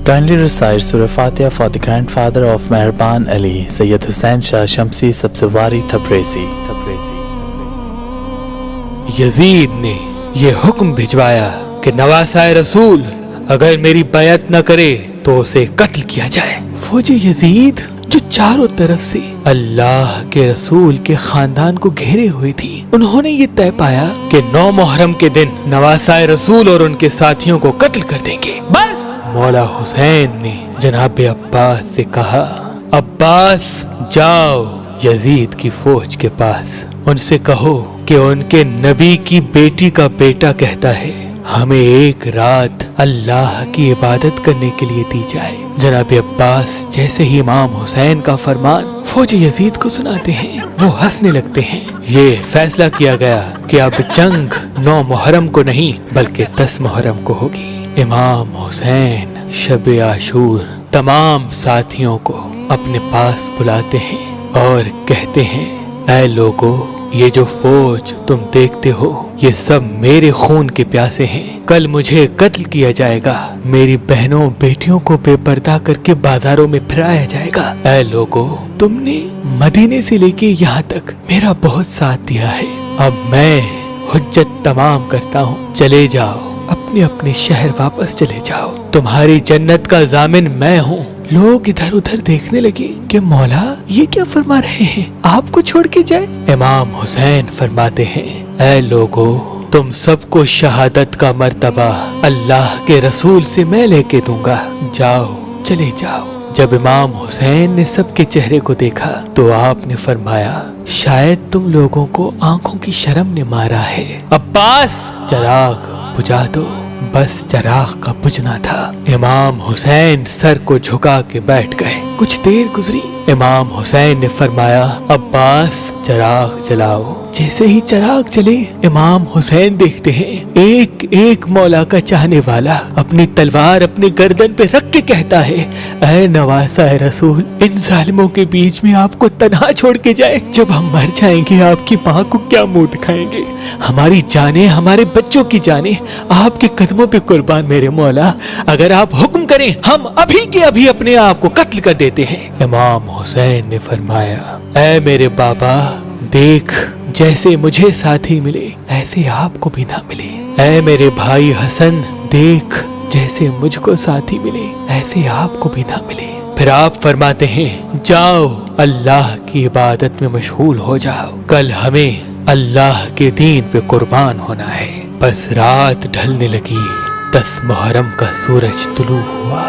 Kindly recite Surah Fatiha for the grandfather of Mehraban Ali, Sayyid Hussain Shah Shamsi Sabzawari Tabrizi. یزید نے یہ حکم بھجوایا کہ نواسۂ رسول اگر میری بیعت نہ کرے تو اسے قتل کیا جائے۔ فوج یزید جو چاروں طرف سے اللہ کے رسول کے خاندان کو گھیرے ہوئے تھی، انہوں نے یہ طے پایا کہ 9 محرم کے دن نواسۂ رسول اور ان کے ساتھیوں کو قتل کر دیں گے۔ بس مولا حسین نے جناب عباس سے کہا، عباس جاؤ یزید کی فوج کے پاس، ان سے کہو کہ ان کے نبی کی بیٹی کا بیٹا کہتا ہے ہمیں ایک رات اللہ کی عبادت کرنے کے لیے دی جائے۔ جناب عباس جیسے ہی امام حسین کا فرمان فوج یزید کو سناتے ہیں، وہ ہنسنے لگتے ہیں۔ یہ فیصلہ کیا گیا کہ اب جنگ 9 محرم کو نہیں بلکہ 10 محرم کو ہوگی۔ امام حسین شب عاشور تمام ساتھیوں کو اپنے پاس بلاتے ہیں اور کہتے ہیں، اے لوگو، یہ جو فوج تم دیکھتے ہو یہ سب میرے خون کے پیاسے ہیں، کل مجھے قتل کیا جائے گا، میری بہنوں بیٹیوں کو بے پردہ کر کے بازاروں میں پھرایا جائے گا۔ اے لوگو، تم نے مدینے سے لے کے یہاں تک میرا بہت ساتھ دیا ہے، اب میں حجت تمام کرتا ہوں، چلے جاؤ، اپنے اپنے شہر واپس چلے جاؤ، تمہاری جنت کا ضامن میں ہوں۔ لوگ ادھر ادھر دیکھنے لگے کہ مولا یہ کیا فرما رہے ہیں، آپ کو چھوڑ کے جائے؟ امام حسین فرماتے ہیں، اے لوگو، تم سب کو شہادت کا مرتبہ اللہ کے رسول سے میں لے کے دوں گا، جاؤ، چلے جاؤ۔ جب امام حسین نے سب کے چہرے کو دیکھا تو آپ نے فرمایا، شاید تم لوگوں کو آنکھوں کی شرم نے مارا ہے، عباس چراغ بجھا دو۔ بس چراغ کا بجھنا تھا، امام حسین سر کو جھکا کے بیٹھ گئے۔ کچھ دیر گزری، امام حسین نے فرمایا، عباس چراغ جلاؤ۔ جیسے ہی چراغ چلے، امام حسین دیکھتے ہیں ایک ایک مولا کا چاہنے والا اپنی تلوار اپنے گردن پہ رکھ کے کہتا ہے، اے نواسۂ رسول، ان ظالموں کے بیچ میں آپ کو تنہا چھوڑ کے جائے، جب ہم مر جائیں گے آپ کی ماں کو کیا منہ دکھائیں گے؟ ہماری جانیں، ہمارے بچوں کی جانیں آپ کے قدموں پہ قربان میرے مولا، اگر آپ حکم کریں ہم ابھی کے ابھی اپنے آپ کو قتل کر دیتے ہیں۔ امام حسین نے فرمایا، اے میرے بابا، دیکھ جیسے مجھے ساتھی ملے ایسے آپ کو بھی نہ ملے، اے میرے بھائی حسن، دیکھ جیسے مجھ کو ساتھی ملے ایسے آپ کو بھی نہ ملے۔ پھر آپ فرماتے ہیں، جاؤ اللہ کی عبادت میں مشغول ہو جاؤ، کل ہمیں اللہ کے دین پہ قربان ہونا ہے۔ بس رات ڈھلنے لگی، 10 محرم کا سورج طلوع ہوا،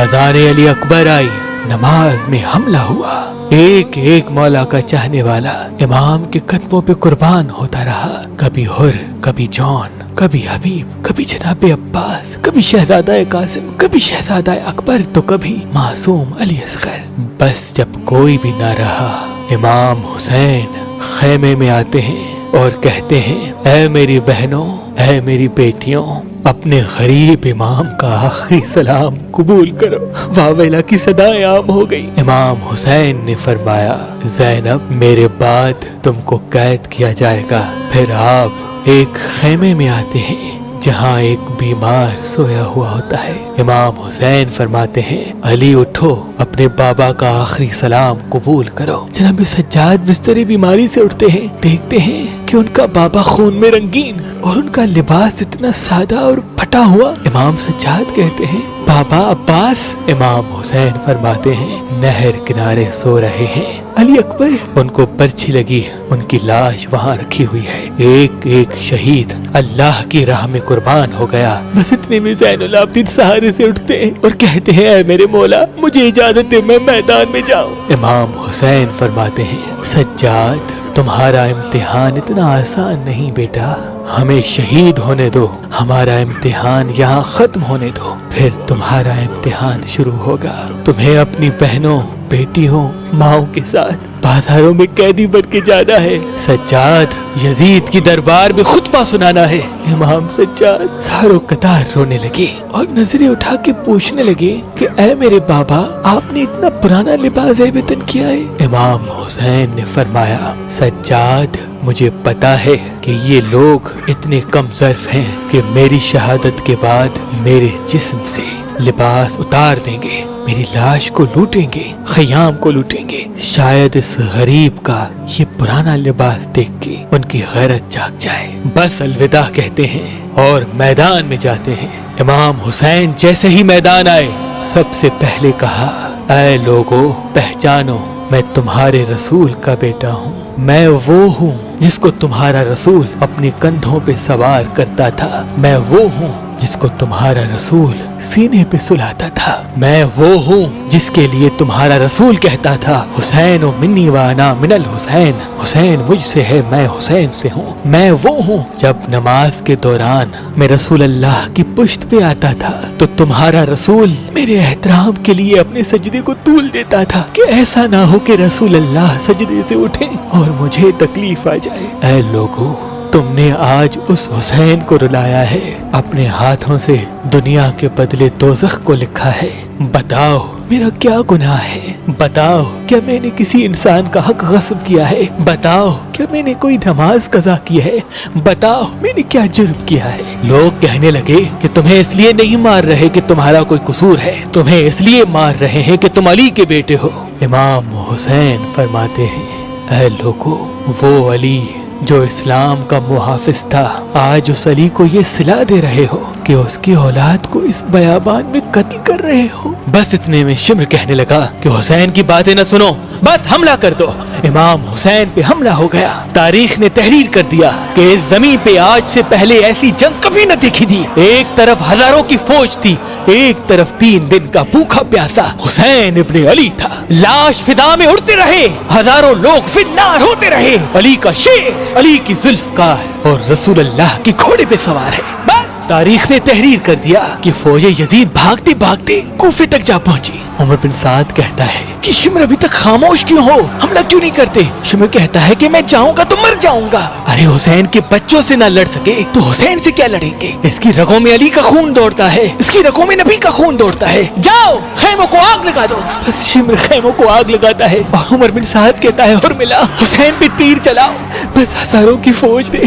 اذان علی اکبر آئی، نماز میں حملہ ہوا، ایک ایک مولا کا چاہنے والا امام کے قدموں پہ قربان ہوتا رہا، کبھی حر، کبھی جون، کبھی حبیب، کبھی جناب عباس، کبھی شہزادہ قاسم، کبھی شہزادہ اکبر، تو کبھی معصوم علی اصغر۔ بس جب کوئی بھی نہ رہا، امام حسین خیمے میں آتے ہیں اور کہتے ہیں، اے میری بہنوں، اے میری بیٹیوں، اپنے غریب امام کا آخری سلام قبول کرو۔ واویلا کی صدائیں عام ہو گئی۔ امام حسین نے فرمایا، زینب، میرے بعد تم کو قید کیا جائے گا۔ پھر آپ ایک خیمے میں آتے ہیں جہاں ایک بیمار سویا ہوا ہوتا ہے۔ امام حسین فرماتے ہیں، علی اٹھو، اپنے بابا کا آخری سلام قبول کرو۔ جناب سجاد بستر بیماری سے اٹھتے ہیں، دیکھتے ہیں کہ ان کا بابا خون میں رنگین اور ان کا لباس اتنا سادہ اور پھٹا ہوا۔ امام سجاد کہتے ہیں، بابا عباس؟ امام حسین فرماتے ہیں، نہر کنارے سو رہے ہیں۔ علی اکبر، ان کو پرچھی لگی، ان کی لاش وہاں رکھی ہوئی ہے، ایک ایک شہید اللہ کی راہ میں قربان ہو گیا۔ بس اتنے میں زین العابدین سہارے سے اٹھتے ہیں اور کہتے ہیں، اے میرے مولا، مجھے اجازت دے، میں میدان میں جاؤں۔ امام حسین فرماتے ہیں، سجاد، تمہارا امتحان اتنا آسان نہیں بیٹا، ہمیں شہید ہونے دو، ہمارا امتحان یہاں ختم ہونے دو، پھر تمہارا امتحان شروع ہوگا۔ تمہیں اپنی بہنوں، بیٹیوں، ماؤں کے ساتھ بازاروں میں قیدی بن کے جانا ہے۔ سجاد، یزید کی دربار میں خطبہ سنانا ہے۔ امام سجاد ساروں قطار رونے لگے اور نظریں اٹھا کے پوچھنے لگے کہ اے میرے بابا، آپ نے اتنا پرانا لباس وطن کیا ہے؟ امام حسین نے فرمایا، سجاد، مجھے پتا ہے کہ یہ لوگ اتنے کم ظرف ہیں کہ میری شہادت کے بعد میرے جسم سے لباس اتار دیں گے، میری لاش کو لوٹیں گے، خیام کو لوٹیں گے۔ شاید اس غریب کا یہ پرانا لباس دیکھ کے ان کی غیرت جاگ جائے، بس الوداع کہتے ہیں اور میدان میں جاتے ہیں۔ امام حسین جیسے ہی میدان آئے، سب سے پہلے کہا، اے لوگو، پہچانو، میں تمہارے رسول کا بیٹا ہوں، میں وہ ہوں جس کو تمہارا رسول اپنے کندھوں پہ سوار کرتا تھا، میں وہ ہوں جس کو تمہارا رسول سینے پہ سلاتا تھا، میں وہ ہوں جس کے لیے تمہارا رسول کہتا تھا، حسین و منی وانا من الحسین، حسین مجھ سے ہے، میں حسین سے ہوں، میں وہ ہوں۔ جب نماز کے دوران میں رسول اللہ کی پشت پہ آتا تھا تو تمہارا رسول میرے احترام کے لیے اپنے سجدے کو طول دیتا تھا کہ ایسا نہ ہو کہ رسول اللہ سجدے سے اٹھیں اور مجھے تکلیف آ جائے۔ اے لوگو، تم نے آج اس حسین کو رلایا ہے، اپنے ہاتھوں سے دنیا کے بدلے دوزخ کو لکھا ہے۔ بتاؤ میرا کیا گناہ ہے؟ بتاؤ کیا میں نے کسی انسان کا حق غصب کیا ہے؟ بتاؤ کیا میں نے کوئی نماز قضا کی ہے؟ بتاؤ میں نے کیا جرم کیا ہے؟ لوگ کہنے لگے کہ تمہیں اس لیے نہیں مار رہے کہ تمہارا کوئی قصور ہے، تمہیں اس لیے مار رہے ہیں کہ تم علی کے بیٹے ہو۔ امام حسین فرماتے ہیں، اے لوگو، وہ علی جو اسلام کا محافظ تھا، آج اس علی کو یہ صلا دے رہے ہو کہ اس کی اولاد کو اس بیابان میں قتل کر رہے ہو۔ بس اتنے میں شمر کہنے لگا کہ حسین کی باتیں نہ سنو، بس حملہ کر دو۔ امام حسین پہ حملہ ہو گیا۔ تاریخ نے تحریر کر دیا کہ اس زمین پہ آج سے پہلے ایسی جنگ کبھی نہ دیکھی تھی۔ ایک طرف ہزاروں کی فوج تھی، ایک طرف 3 دن کا بھوکا پیاسا حسین ابن علی تھا۔ لاش فضا میں اڑتے رہے، ہزاروں لوگ فنار ہوتے رہے۔ علی کا شیر، علی کی ذوالفقار اور رسول اللہ کی گھوڑے پہ سوار ہے۔ بس تاریخ نے تحریر کر دیا کہ فوج یزید بھاگتے بھاگتے کوفے تک جا پہنچی۔ عمر بن سعد کہتا ہے کہ شمر ابھی تک خاموش کیوں ہو، حملہ کیوں نہیں کرتے؟ شمر کہتا ہے کہ میں جاؤں گا تو مر جاؤں گا۔ ارے حسین کے بچوں سے نہ لڑ سکے تو حسین سے کیا لڑیں گے؟ اس کی رگوں میں علی کا خون دوڑتا ہے، اس کی رگوں میں نبی کا خون دوڑتا ہے۔ جاؤ خیموں کو آگ لگا دو۔ بس شمر خیموں کو آگ لگاتا ہے اور عمر بن سعد کہتا ہے، اور ملا حسین پہ تیر چلاؤ۔ بس ہزاروں کی فوج نے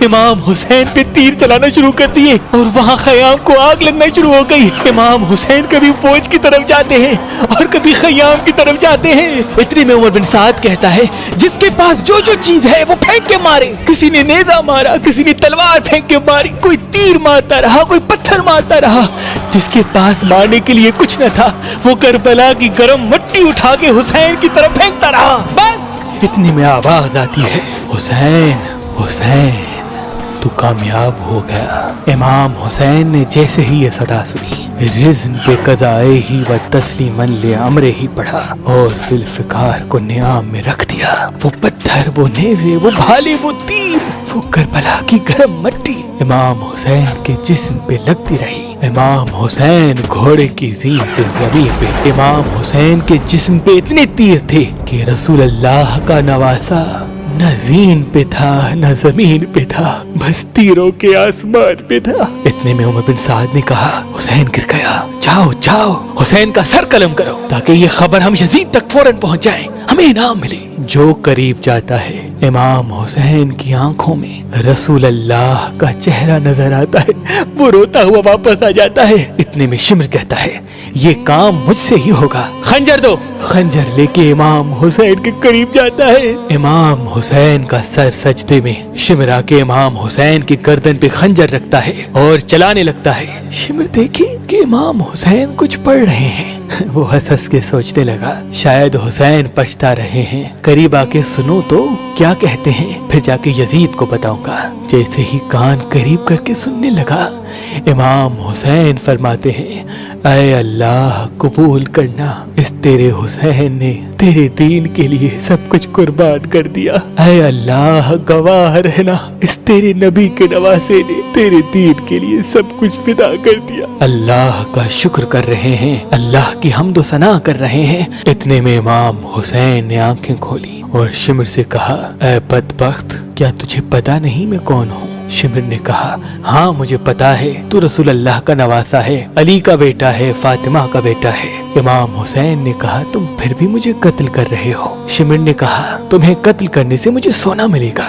امام حسین پہ تیر چلانا شروع کر دیے اور وہاں خیام کو آگ لگنا شروع ہو گئی۔ امام حسین کبھی فوج کی طرف جاتے ہیں اور کبھی خیام کی طرف جاتے ہیں۔ اتنے میں عمر بن سعد کہتا ہے، جس کے پاس جو جو چیز ہے وہ پھینک کے مارے۔ کسی نے نیزہ مارا، کسی نے تلوار پھینک کے ماری، کوئی تیر مارتا رہا، کوئی پتھر مارتا رہا۔ جس کے پاس مارنے کے لیے کچھ نہ تھا وہ کربلا کی گرم مٹی اٹھا کے حسین کی طرف پھینکتا رہا۔ بس اتنے میں آواز آتی ہے، حسین حسین تو کامیاب ہو گیا۔ امام حسین نے جیسے ہی یہ صدا سنی، رزن پہ قضائے ہی و تسلیماً لامرے ہی پڑھا اور ذوالفقار کو نیام میں رکھ دیا۔ وہ پتھر، وہ نیزے، وہ بھالے، وہ تیر، وہ کربلا کی گرم مٹی امام حسین کے جسم پہ لگتی رہی۔ امام حسین گھوڑے کی زیر سے زمین پہ، امام حسین کے جسم پہ اتنے تیر تھے کہ رسول اللہ کا نواسا نہ زین پہ تھا نہ زمین پہ تھا، بس تیروں کے آسمان پہ تھا۔ اتنے میں عمر بن سعد نے کہا، حسین گر گیا، جاؤ جاؤ حسین کا سر قلم کرو تاکہ یہ خبر ہم یزید تک فوراً پہنچ جائے، ہمیں انعام ملے۔ جو قریب جاتا ہے امام حسین کی آنکھوں میں رسول اللہ کا چہرہ نظر آتا ہے، وہ روتا ہوا واپس آ جاتا ہے۔ اتنے میں شمر کہتا ہے، یہ کام مجھ سے ہی ہوگا، خنجر دو۔ خنجر لے کے امام حسین کے قریب جاتا ہے۔ امام حسین کا سر سجدے میں، شمر آ کے امام حسین کی گردن پہ خنجر رکھتا ہے اور چلانے لگتا ہے۔ شمر دیکھے کہ امام حسین کچھ پڑھ رہے ہیں، وہ ہنس ہنس کے سوچنے لگا شاید حسین پچھتا رہے ہیں، قریب آ کے سنو تو کیا کہتے ہیں، پھر جا کے یزید کو بتاؤں گا۔ جیسے ہی کان قریب کر کے سننے لگا، امام حسین فرماتے ہیں، اے اللہ قبول کرنا، اس تیرے حسین نے تیرے دین کے لیے سب کچھ قربان کر دیا۔ اے اللہ گواہ رہنا، اس تیرے نبی کے نواسے نے تیرے دین کے لیے سب کچھ فدا کر دیا۔ اللہ کا شکر کر رہے ہیں، اللہ کی حمد و ثنا کر رہے ہیں۔ اتنے میں امام حسین نے آنکھیں کھولی اور شمر سے کہا، اے بدبخت، کیا تجھے پتا نہیں میں کون ہوں؟ شمر نے کہا، ہاں مجھے پتا ہے، تو رسول اللہ کا نواسا ہے، علی کا بیٹا ہے، فاطمہ کا بیٹا ہے۔ امام حسین نے کہا، تم پھر بھی مجھے قتل کر رہے ہو۔ شمر نے کہا، تمہیں قتل کرنے سے مجھے سونا ملے گا،